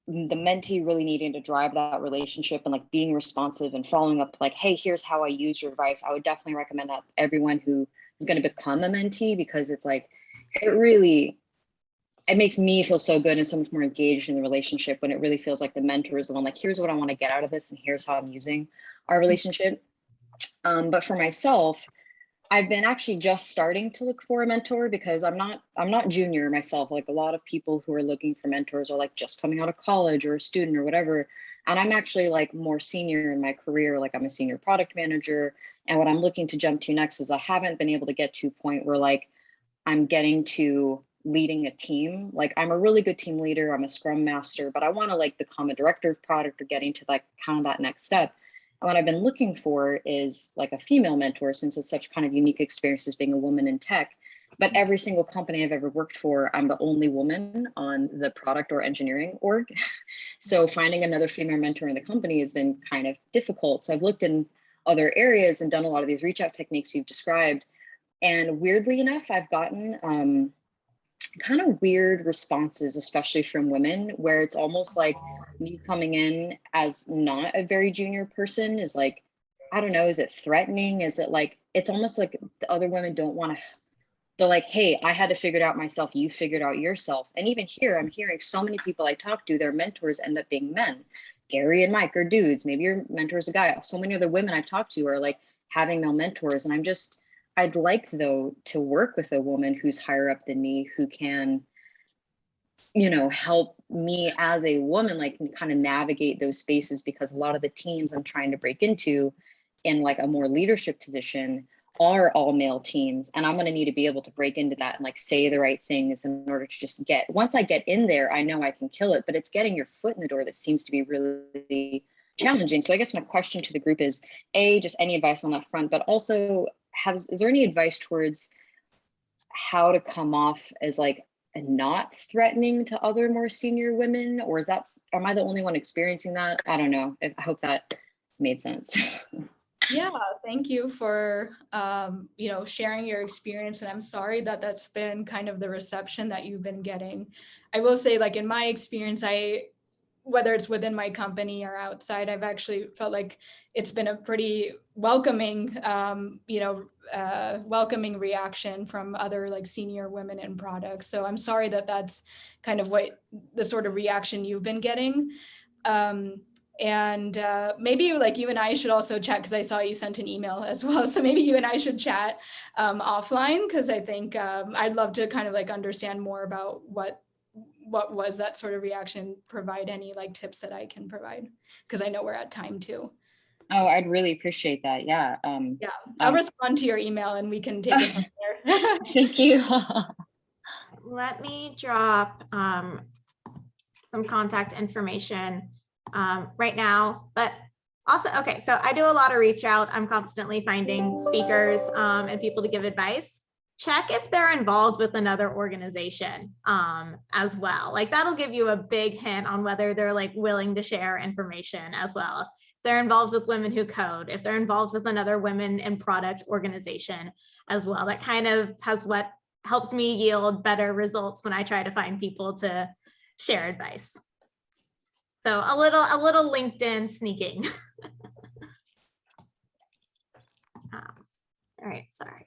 the mentee really needing to drive that relationship and like being responsive and following up, like, hey, here's how I use your advice. I would definitely recommend that to everyone who is going to become a mentee, because it's like, it makes me feel so good and so much more engaged in the relationship when it really feels like the mentor is the one, like, here's what I want to get out of this and here's how I'm using our relationship. But for myself, I've been actually just starting to look for a mentor, because I'm not junior myself. Like, a lot of people who are looking for mentors are like just coming out of college or a student or whatever. And I'm actually like more senior in my career. Like, I'm a senior product manager. And what I'm looking to jump to next is I haven't been able to get to a point where like I'm getting to leading a team. Like, I'm a really good team leader. I'm a scrum master, but I want to like become a director of product or getting to like kind of that next step. And what I've been looking for is like a female mentor, since it's such kind of unique experience as being a woman in tech. But every single company I've ever worked for, I'm the only woman on the product or engineering org. So finding another female mentor in the company has been kind of difficult. So I've looked in other areas and done a lot of these reach out techniques you've described. And weirdly enough, I've gotten kind of weird responses, especially from women, where it's almost like me coming in as not a very junior person is like, I don't know, is it threatening? Is it like, it's almost like the other women don't want to, they're like, hey, I had to figure it out myself. You figured out yourself. And even here, I'm hearing so many people I talk to, their mentors end up being men. Gary and Mike are dudes. Maybe your mentor is a guy. So many other women I've talked to are like having male mentors. And I'd like, though, to work with a woman who's higher up than me, who can, help me as a woman, like kind of navigate those spaces, because a lot of the teams I'm trying to break into in like a more leadership position are all male teams. And I'm going to need to be able to break into that and like say the right things in order to just once I get in there, I know I can kill it, but it's getting your foot in the door that seems to be really challenging. So I guess my question to the group is, just any advice on that front, but also is there any advice towards how to come off as like and not threatening to other more senior women, or am I the only one experiencing that? I don't know. I hope that made sense. Yeah, thank you for sharing your experience, and I'm sorry that that's been kind of the reception that you've been getting. I will say, like in my experience, whether it's within my company or outside, I've actually felt like it's been a pretty welcoming, welcoming reaction from other like senior women in products. So I'm sorry that that's kind of what the sort of reaction you've been getting. And maybe like you and I should also chat, because I saw you sent an email as well. So maybe you and I should chat offline, because I think I'd love to kind of like understand more about what was that sort of reaction, provide any like tips that I can provide, because I know we're at time too. Oh, I'd really appreciate that. Yeah. Yeah, I'll respond to your email and we can take it from there. Thank you. Let me drop some contact information right now, but also, okay, so I do a lot of reach out. I'm constantly finding speakers and people to give advice. Check if they're involved with another organization as well. Like that'll give you a big hint on whether they're like willing to share information as well. If they're involved with Women Who Code, if they're involved with another women in product organization as well. That kind of has what helps me yield better results when I try to find people to share advice. So a little LinkedIn sneaking. All right, sorry.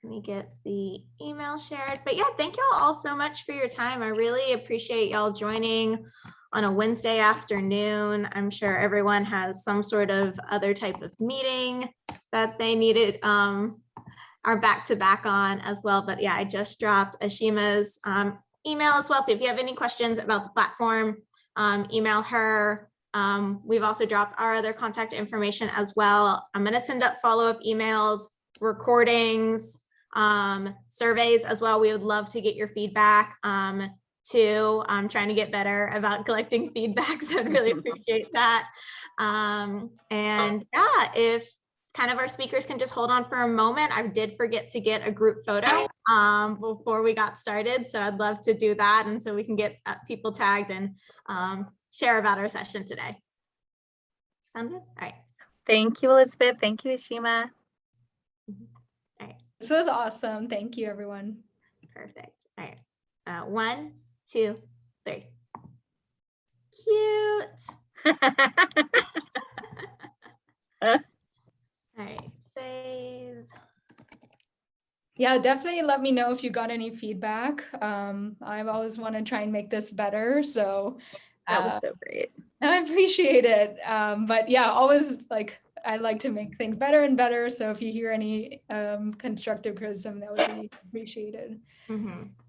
Let me get the email shared. But yeah, thank y'all all so much for your time. I really appreciate y'all joining on a Wednesday afternoon. I'm sure everyone has some sort of other type of meeting that they needed are back to back on as well. But yeah, I just dropped Ashima's email as well. So if you have any questions about the platform, email her. We've also dropped our other contact information as well. I'm going to send up follow-up emails, recordings, surveys as well. We would love to get your feedback too. I'm trying to get better about collecting feedback, so I'd really appreciate that. And yeah, if kind of our speakers can just hold on for a moment. I did forget to get a group photo before we got started, so I'd love to do that, and so we can get people tagged and share about our session today. Sound good? All right. Thank you, Elizabeth. Thank you, Ashima. All right. This was awesome. Thank you, everyone. Perfect. All right. 1, 2, 3. Cute. All right, save. Yeah, definitely let me know if you got any feedback. I've always want to try and make this better. So That was so great. I appreciate it. But yeah, always like I like to make things better and better. So if you hear any constructive criticism, that would be appreciated.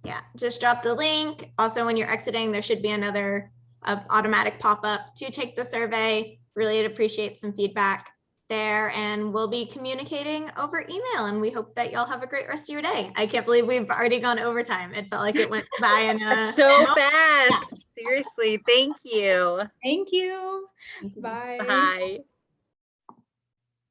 Yeah, just drop the link. Also, when you're exiting, there should be another automatic pop-up to take the survey. Really appreciate some feedback there, and we'll be communicating over email, and we hope that y'all have a great rest of your day. I can't believe we've already gone overtime. It felt like it went by in so fast. Seriously, thank you. Thank you. Bye. Bye.